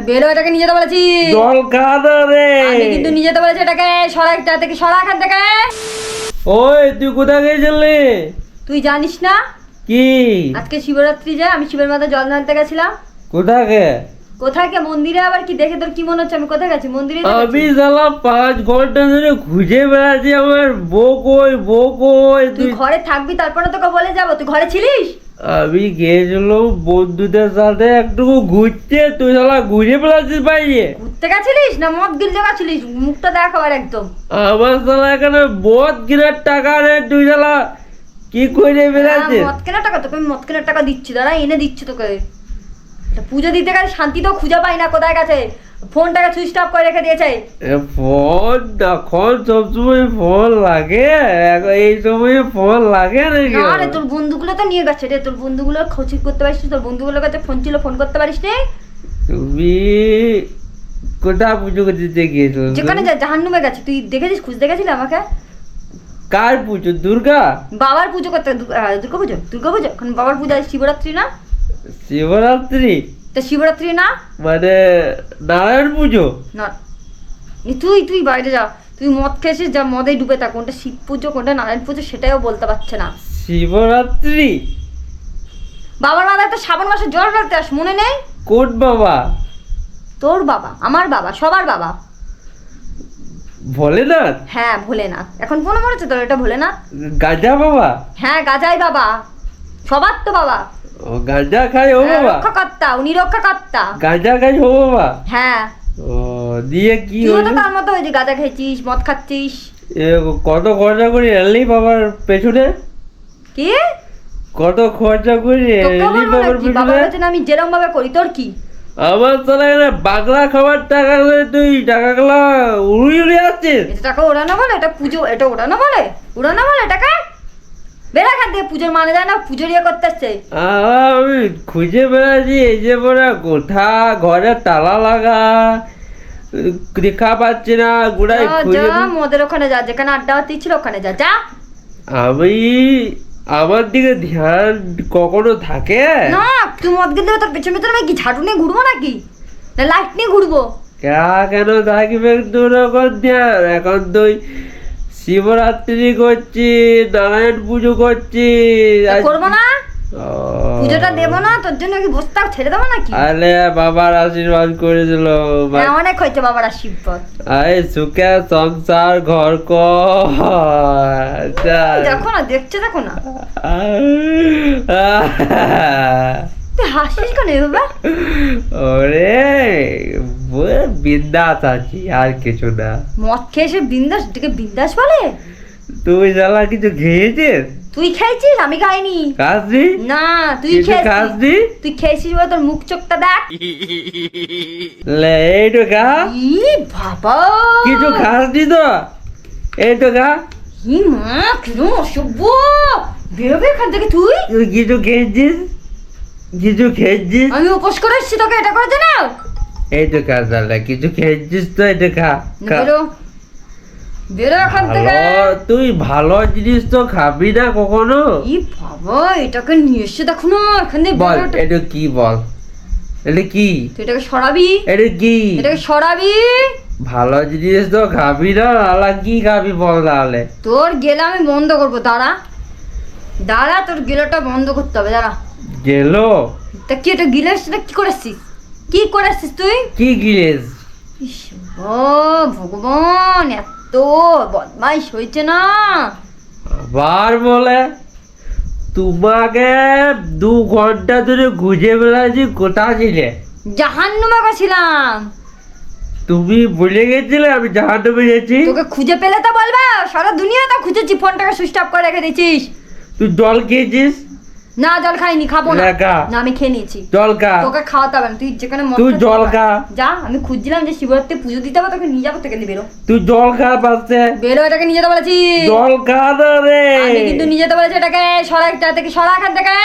বেরো, এটাকে নিয়ে যেতে বলেছি। জল খা না রে। আমি কিন্তু নিয়ে যেতে বলেছি এটাকে। সরা একটা থেকে, সরা এখান থেকে। ওই তুই কোথায় গেছিলি? তুই জানিস না কি আজকে শিবরাত্রি, যে আমি শিবের মাথায় জল ঢালতে গেছিলাম। কোথায় গে? কোথায় কে? মন্দিরে। আবার কি দেখে তোর কি মনে হচ্ছে আমি কোথায় গেছি? মন্দিরে আমি শালা 5 ঘন্টা ধরে খুঁজে বেড়াচ্ছি আমার বউ কই তুই ঘরে থাকবি, তারপরে তোকে বলে যাবো। তুই ঘরে ছিলিস? আমি গিয়েছিলাম বন্ধুদের সাথে একটু ঘুরতে, তুই শালা ঘুরে বেড়াচ্ছিস বাইরে। ঘুরতে গেছিলিস না মদ গিলতে গেছিলিস? মুখটা দেখ আবার একদম। আমার শালা এখানে মদ কেনার টাকা নেই, তুই শালা কি করে বেড়াচ্ছিস? মদ কেনার টাকা? তোকে আমি মদ কেনার টাকা দিচ্ছি, দাঁড়া এনে দিচ্ছি তোকে। পুজো দিতে গেলে শান্তি তো খুঁজে পাই না, কোথায় গেছে? ফোনটাকে সুইচ অফ করে রেখে দিয়েছে। ফোন এখন সবসময় ফোন লাগে? এই সময় ফোন লাগে নাকি? না রে, তোর বন্ধুগুলো তো নিয়ে গেছে রে। তোর বন্ধুগুলো খোঁজ করতে পারিস? তোর বন্ধুগুলোর কাছে ফোন ছিল, ফোন করতে পারিস রে? তুমি কোথায় পুজো করতে গিয়েছো? যেখানে জাহান্নুমে গেছে। তুই দেখেছিস? খুঁজতে গেছিলি আমাকে? কার পুজো? দুর্গা? বাবার পুজো করতে। দুর্গা পুজো? দুর্গা পুজো এখন বাবার পূজা। শিবরাত্রি না? শিবরাত্রি? তা শিবরাত্রি না মানে নারায়ণ পুজো না? তুই বাইরে যা। তুই মদ খেয়েছিস, যা মদে ডুবে থাক। কোনটা শিব পুজো কোনটা নারায়ণ পুজো সেটাও বলতে পারছে না। শিবরাত্রি? বাবার মাথায় তো শ্রাবণ মাসে জল ঢালতে আস, মনে নেই? কোন বাবা? তোর বাবা, আমার বাবা, সবার বাবা। ভোলেনাথ? হ্যাঁ ভোলেনাথ। এখন মনে পড়েছে তোর এটা ভোলেনাথ? গাঁজা বাবা? হ্যাঁ গাজাই বাবা, সবার তো বাবা। ও গাঁজা খাই ও বাবা? রক্ষাকর্তা, উনি রক্ষাকর্তা। গাঁজা খাই ও বাবা? হ্যাঁ। ও দিয়ে কি তুইও তো হলো? তার মতো ওই যে গাঁজা খেয়েছিস, মদ খাচ্ছিস। কত খরচা করি এলি বাবার পেছনে? কি? কত খরচা করি তোকে এলি বলবো বাবার নাকি? বাবার পেছনে? পেছনে আমি যেরকম ভাবে করি, তোর কি? আমার তাহলে বাংলা খাবার টাকা করে তুই টাকাগুলো উড়িয়ে আসছিস? এটা টাকা ওড়ানো বলে? এটা পুজো, এটা ওড়ানো বলে? উড়ানো বলে টাকা? বেড়া খান দিয়ে পুজোর মানে যায় না, পুজোর ইয়ে করতে আসছে। আমি খুঁজে বেড়াচ্ছি এই যে পরে কোথা ঘরে তালা লাগা দেখা পাচ্ছি না গুড়াই খুঁজে। যা মোদের ওখানে যা, যেখানে আড্ডা হতে ছিল ওখানে যা। যা। আমি আমার দিকে ধ্যান কখনো থাকে না, তুই মদ গেলে তোর পেছনে পেছনে আমি কি ঝাড়ু নিয়ে ঘুরবো নাকি? না লাইট নিয়ে ঘুরবো? কেন থাকবে তোর ওখান ধ্যান? এখন তুই শিবরাত্রি করছি, নারায়ণ পুজো করছি। করবো না? পুজোটা দেবো না? তোর জন্য কি বস্তা ছেড়ে দেবো নাকি? আরে বাবার আশীর্বাদ করেছিল। অনেক হয়েছে বাবার আশীর্বাদ। আরে সুখে সংসার ঘর দেখো না, দেখছে দেখো না। তুই হাসিস কেন এভাবে? ওরে বিন্দাস আছি, আর কিছু না। মদ খেয়ে এসে বিন্দাস, এটাকে বিন্দাস বলে? তুই জ্বালা কিছু খেয়েছিস? তুই খেয়েছিস? আমি খাইনি। খাসনি? না তুই খাসনি? খেয়েছিস। তুই খেয়েছিস বলে তোর মুখ চোখটা দেখ। লে এইটু খা। ই বাবা, কিছু খাসনি তো? এইটু খা। ই মা, কিরম অসভ্য! বেরোবে এখান থেকে তুই। তুই কিছু খেয়েছিস? কিছু খেয়েছিস? আমি উপোস করে এসেছি, তোকে এটা করে না। এইটু খা তাহলে, কিছু খেয়েছিস তো? এটা খা। বেরো, বেরো এখান থেকে। তুই ভালো জিনিস তো খাবি না কখনো। ই বাবা, এটাকে নিয়ে এসে দেখো না এখানে। বল এটা কি? বল এটা কি? তুই এটাকে সরাবি। এটা কি? এটাকে সরাবি। ভালো জিনিস তো খাবি না, আলা কি খাবি বল তাহলে? তোর গেলা আমি বন্ধ করবো, দাঁড়া দাঁড়া, তোর গেলাটা বন্ধ করতে হবে, দাঁড়া। গেল? তা কি এটা গিলে এসছিস? কি করেছিস? কি করেছিস তুই? কি গিলেস? ইস, ও ভগবান, এত বদমাইশ হয়েছে না। আবার বলে তোমাকে 2 ঘন্টা ধরে খুঁজে বেড়াচ্ছি, কোথায় ছিলে? জাহান্নুমে গেছিলাম। তুমি ভুলে গেছিলে আমি জাহান্নামে গেছি? তোকে খুঁজে পেলে তো বলবা, সারা দুনিয়া তো খুঁজেছি, ফোনটাকে সুইচ অফ করে রেখে দিয়েছিস। তুই জল খেয়েছিস? না জল খাইনি, খাবো না। খা। না আমি খেয়ে নিয়েছি। জল খা। তোকে খাওয়াতে হবে না, তুই যেখানে মদ তুই খাচ্ছিস জল খা। খা। যা, আমি খুঁজছিলাম যে শিবরাত্রি পুজো দিতে হবে, তোকে নিয়ে যাবো, থেকে নিয়ে বেরো। তুই জল খা পাশে। বেরো, এটাকে নিয়ে যেতে বলেছি। জল খা না রে। আমি কিন্তু নিয়ে যেতে বলেছি এটাকে। সরা একটা থেকে, সরা এখান থেকে।